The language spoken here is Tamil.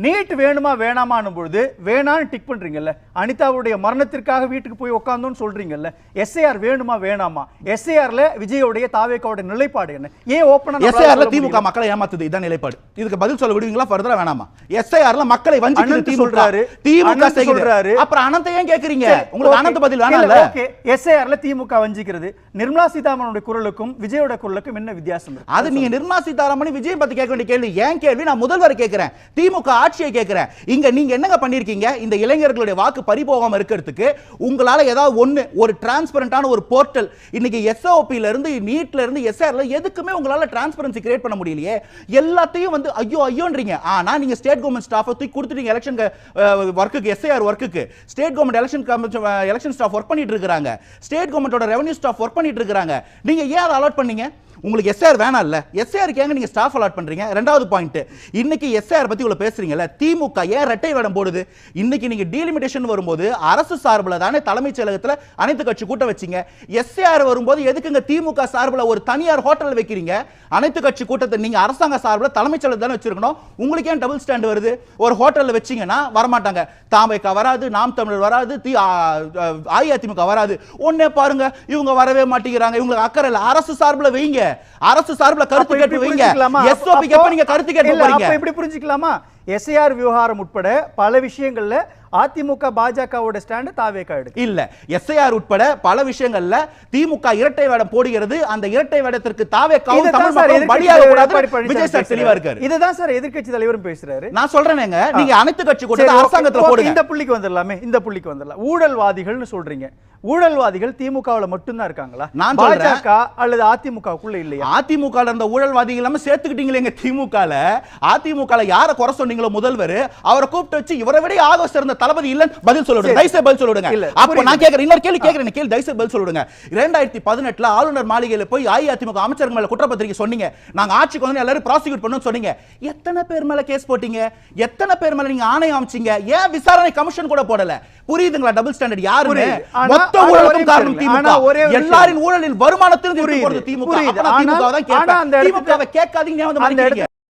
நீட் வேணுமா வேணாமான்னும் பொழுது வேணான்னு டிக் பண்றீங்கல்ல. அனிதாவுடைய மரணத்திற்காக வீட்டுக்கு போய் உட்கார்ந்தோன்னு சொல்றீங்கல்ல. எஸ்ஐஆர் வேணுமா வேணாமா? எஸ்ஐஆர்ல விஜயோடைய தாவேக்காவோட நிலைப்பாடு என்ன? ஏன் ஓபனா எஸ்ஐஆர்ல திமுக மக்களை ஏமாத்துது, இதான் நிலைப்பாடு. இதுக்கு பதில் சொல்ல விடுவீங்களா? ஃபர்தரா வேணாமா? எஸ்ஐஆர்ல மக்களை வஞ்சிக்கிறது திமுக செய்கிறாரு. அப்புறம் அனந்த ஏன் கேக்குறீங்க? உங்களுக்கு அனந்த பதில் வேணாம்ல. ஓகே, எஸ்ஐஆர்ல திமுக வஞ்சிக்கிறது. நிர்மலா சீதாராமனுடைய குரலுக்கும் விஜயோட குரலுக்கும் என்ன வித்தியாசம் இருக்கு? அது நீங்க நிர்மலா சீதாராமன் விஜய் பத்தி கேட்க வேண்டிய கேள்வி. ஏன் கேள்வி? நான் முதல்வரை கேட்கிறேன், திமுக ஆட்சியை கேட்கிறேன். இங்க நீங்க என்னங்க பண்ணிருக்கீங்க? இந்த இளைஞர்களுடைய வாக்கு பறிபோகாம இருக்கிறதுக்கு உங்களால ஏதாவது ஒரு டிரான்ஸ்பரண்டான ஒரு போர்ட்டல் இன்னைக்கு எஸ்ஓபில இருந்து நீட்ல இருந்து எஸ்ஆர்ல எதுக்குமே உங்களால டிரான்ஸ்பரன்சி கிரியேட் பண்ண முடியலையே. எல்லாத்தையும் வந்து ஐயோ ஐயோன்றீங்க. ஆனா நீங்க ஸ்டேட் கவர்மெண்ட் ஸ்டாஃப் தூக்கி கொடுத்துட்டீங்க எலெக்ஷன் வர்க்குக்கு, எஸ்ஐஆர் வர்க்குக்கு. State government election staff work பண்ணிட்டு இருக்காங்க. ஸ்டேட் கவர்மெண்டோட ரெவென்யூ ஸ்டாஃப் ஒர்க் பண்ணிட்டு இருக்காங்க. நீங்க ஏன் அதை அலாட் பண்ணீங்க? உங்களுக்கு எஸ்ஆர் வேணாம் இல்ல, எஸ்ஆருக்கு ஏங்க நீங்க ஸ்டாஃப் அலாட் பண்றீங்க? ரெண்டாவது பாயிண்ட், இன்னைக்கு எஸ்ஆர் பத்தி இவ்வளவு பேசுறீங்கல்ல, திமுக ஏன் இரட்டை வேடம் போடுது? இன்னைக்கு நீங்க டீலிமிட்டேஷன் வரும்போது அரசு சார்பில் தானே தலைமைச் செயலகத்தில் அனைத்து கட்சி கூட்ட வச்சீங்க. எஸ்ஆர் வரும்போது எதுக்குங்க திமுக சார்பில் ஒரு தனியார் ஹோட்டல் வைக்கிறீங்க? அனைத்து கட்சி கூட்டத்தை நீங்க அரசாங்க சார்பில் தலைமைச் செயலகம் தானே வச்சிருக்கணும். உங்களுக்கு ஏன் டபுள் ஸ்டாண்ட் வருது? ஒரு ஹோட்டல்ல வச்சீங்கன்னா வரமாட்டாங்க. தாமக வராது, நாம் தமிழர் வராது, அஇஅதிமுக வராது. ஒன்னே பாருங்க, இவங்க வரவே மாட்டேங்கிறாங்க. இவங்களுக்கு அக்கறை இல்ல. அரசு சார்பில் வைங்க, அரசு சார்பில் கருத்து கேட்டு வைங்க. எஸ்ஓபிக்கு எப்ப நீங்க கருத்து கேட்டு போறீங்க? அப்ப எப்படி புரிஞ்சிக்கலாமா? எஸ்ஐஆர் விவகாரம் உட்பட பல விஷயங்கள்ல அதிமுக பாஜகவோட ஸ்டாண்ட் தாவேகா எடுக்கு இல்ல. எஸ்ஐஆர் உட்பட பல விஷயங்கள்ல திமுக இரட்டை வேடம் போடுகிறது. அந்த இரட்டை வேடத்திற்கு தாவேகாவும் தமிழ் மக்களும் பலியாக கூடாது. விஜய் சார் தெளிவா இருக்காரு. இதுதான் சார் எதிர்க்கட்சி தலைவரும் பேசுறாரு. நான் சொல்றேனேங்க, நீங்க அனைத்து கட்சி கூட்டத்தை அரசாங்கத்துல போடுங்க. இந்த புள்ளிக்கு வந்துடலாமே, இந்த புள்ளிக்கு வந்துடலாம். ஊழல்வாதிகள்னு சொல்றீங்க. ஊழல்வாதிகள் திமுகவுல மட்டும் தான் இருக்காங்களா? நான் சொல்றேன், பாஜக அல்லது அதிமுகக்குள்ள இல்லையா? அதிமுகல இருந்த ஊழல்வாதிகள் எல்லாமே சேர்த்துக்கிட்டீங்களே திமுகல. அதிமுகல யாரை குறை சொன்னீங்களோ முதல்வர், அவரை கூப்பிட்டு வச்சு இவரை விட ஆக சிறந்த தளபதி இல்லன்னு பதில் சொல்லுங்க. தயவுசெய்து பதில் சொல்லுங்க. அப்ப நான் கேக்குறேன், இன்னொரு கேள்வி கேக்குறேன், கேள்வி தயவுசெய்து பதில் சொல்லுங்க. 2018 ஆளுநர் மாளிகையில போய் அஇஅதிமுக அமைச்சர்கள் மேல குற்றப்பத்திரிக்கை சொன்னீங்க. நாங்க ஆட்சிக்கு வந்து எல்லாரும் ப்ராசிக்யூட் பண்ணனும் சொன்னீங்க. எத்தனை பேர் மேல கேஸ் போட்டீங்க? எத்தனை பேர் மேல நீங்க ஆணையம் அமைச்சீங்க? ஏன் விசாரணை கமிஷன் கூட போடல? புரியுதுங்களா டபுள் ஸ்டாண்டர்ட் யாருன்னு? மொத்த ஊழலுக்கும் காரணம் திமுக. எல்லாரின் ஊழலில் வருமானத்திலிருந்து போறது திமுக. அப்ப திமுக தான் கேட்க. திமுகவை கேட்காதீங்க வந்து